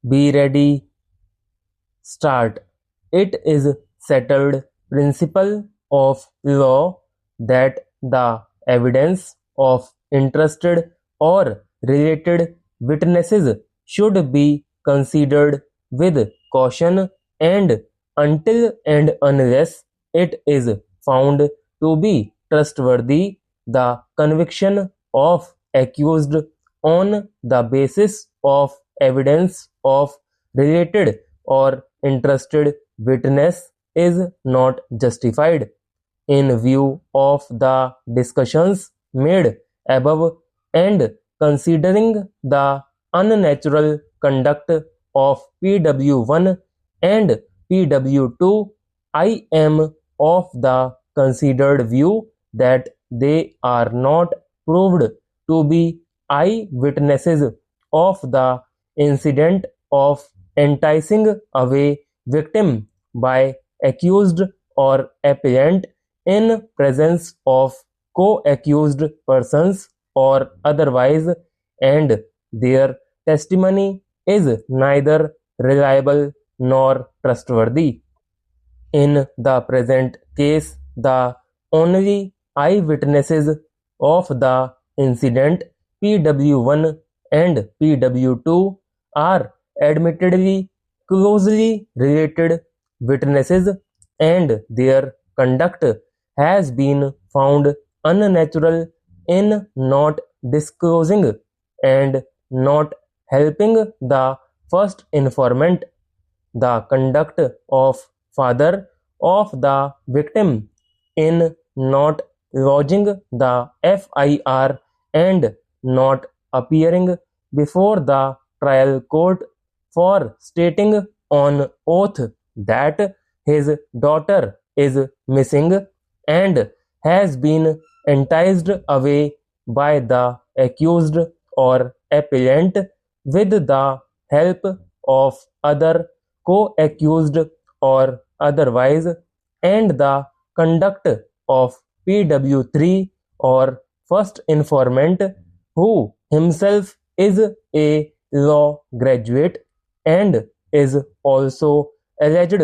Be ready, start. It is settled principle of law that the evidence of interested or related witnesses should be considered with caution, and until and unless it is found to be trustworthy, the conviction of accused on the basis of evidence of related or interested witness is not justified. In view of the discussions made above and considering the unnatural conduct of PW1 and PW2, I am of the considered view that they are not proved to be eyewitnesses of the incident of enticing away victim by accused or appellant in presence of co-accused persons or otherwise, and their testimony is neither reliable nor trustworthy. In the present case, the only eyewitnesses of the incident, PW1 and PW2, are admittedly closely related witnesses, and their conduct has been found unnatural in not disclosing and not helping the first informant. The conduct of father of the victim in not lodging the FIR and not appearing before the trial court for stating on oath that his daughter is missing and has been enticed away by the accused or appellant with the help of other co-accused or otherwise, and the conduct of PW3 or first informant, who himself is a law graduate and is also alleged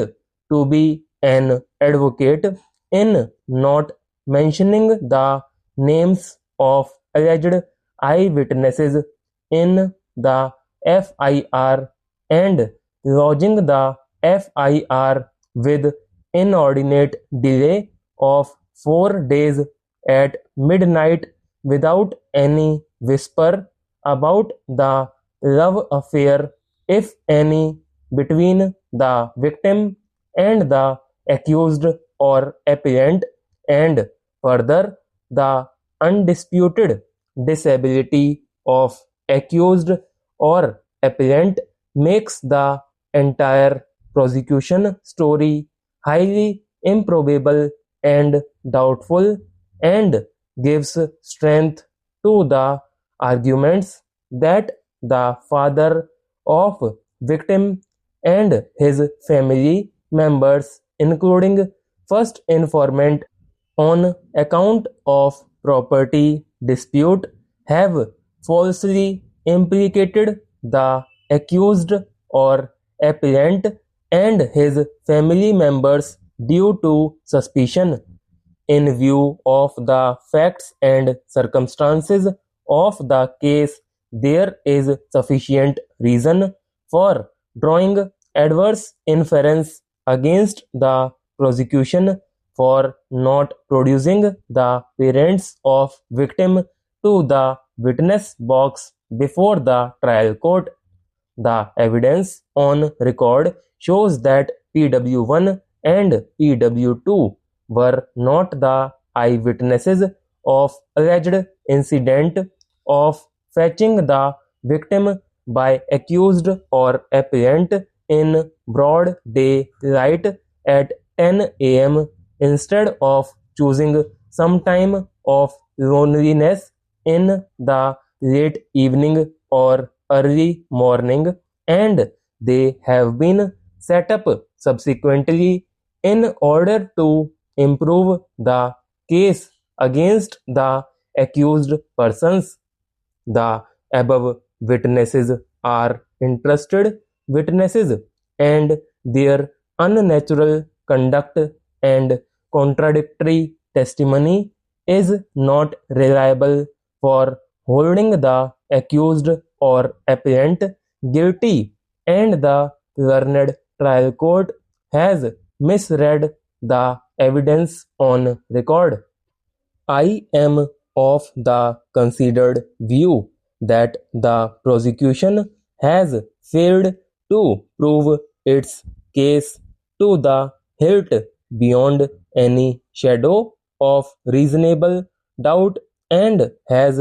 to be an advocate, in not mentioning the names of alleged eyewitnesses in the FIR and lodging the FIR with inordinate delay of 4 days at midnight without any whisper about the love affair, if any, between the victim and the accused or appellant, and further the undisputed disability of accused or appellant makes the entire prosecution story highly improbable and doubtful, and gives strength to the arguments that the father of victim and his family members, including first informant, on account of property dispute, have falsely implicated the accused or appellant and his family members due to suspicion. In view of the facts and circumstances of the case, there is sufficient reason for drawing adverse inference against the prosecution for not producing the parents of victim to the witness box before the trial court. The evidence on record shows that PW1 and PW2 were not the eyewitnesses of alleged incident of fetching the victim by accused or appellant in broad daylight at 10 a.m. instead of choosing some time of loneliness in the late evening or early morning, and they have been set up subsequently in order to improve the case against the accused persons. The above witnesses are entrusted witnesses and their unnatural conduct and contradictory testimony is not reliable for holding the accused or appellant guilty, and the learned trial court has misread the evidence on record. I am of the considered view that the prosecution has failed to prove its case to the hilt beyond any shadow of reasonable doubt and has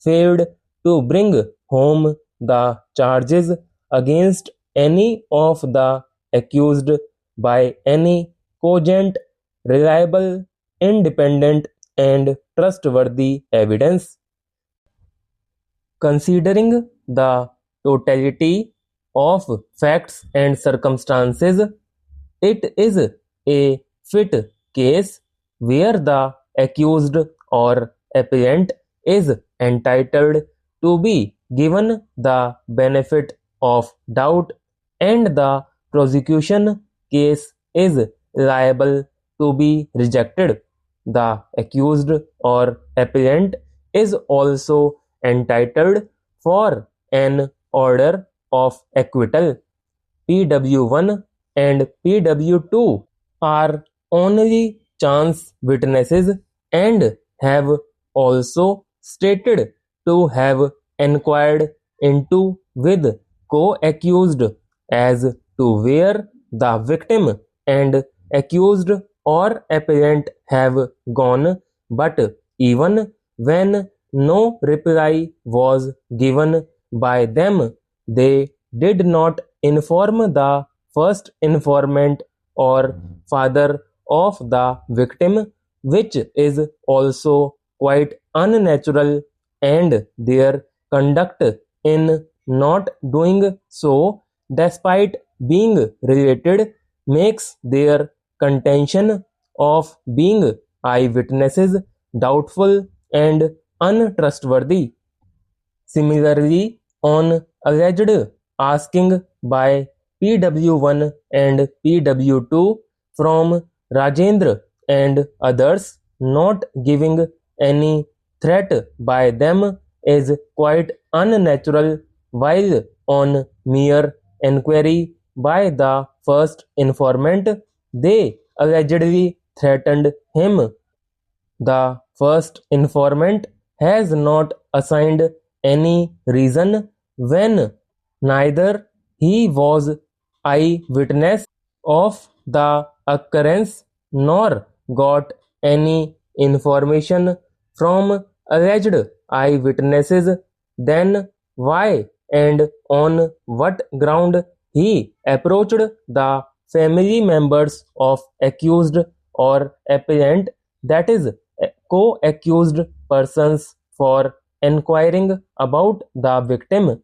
failed to bring home the charges against any of the accused by any cogent, reliable, independent, and trustworthy evidence. Considering the totality of facts and circumstances, it is a fit case where the accused or appellant is entitled to be given the benefit of doubt, and the prosecution case is liable to be rejected. The accused or appellant is also entitled for an order of acquittal. PW1 and PW2 are only chance witnesses and have also stated to have inquired into with co-accused as to where the victim and accused or appellant have gone, but even when no reply was given by them, they did not inform the first informant or father of the victim, which is also quite unnatural, and their conduct in not doing so, despite being related, makes their contention of being eyewitnesses doubtful and untrustworthy. Similarly, on alleged asking by PW1 and PW2 from Rajendra and others, not giving any threat by them is quite unnatural, while on mere enquiry by the first informant, they allegedly threatened him. The first informant has not assigned any reason when neither he was eyewitness of the occurrence nor got any information from alleged eyewitnesses. Then why and on what ground he approached the family members of accused or appellant, that is co-accused persons, for inquiring about the victim?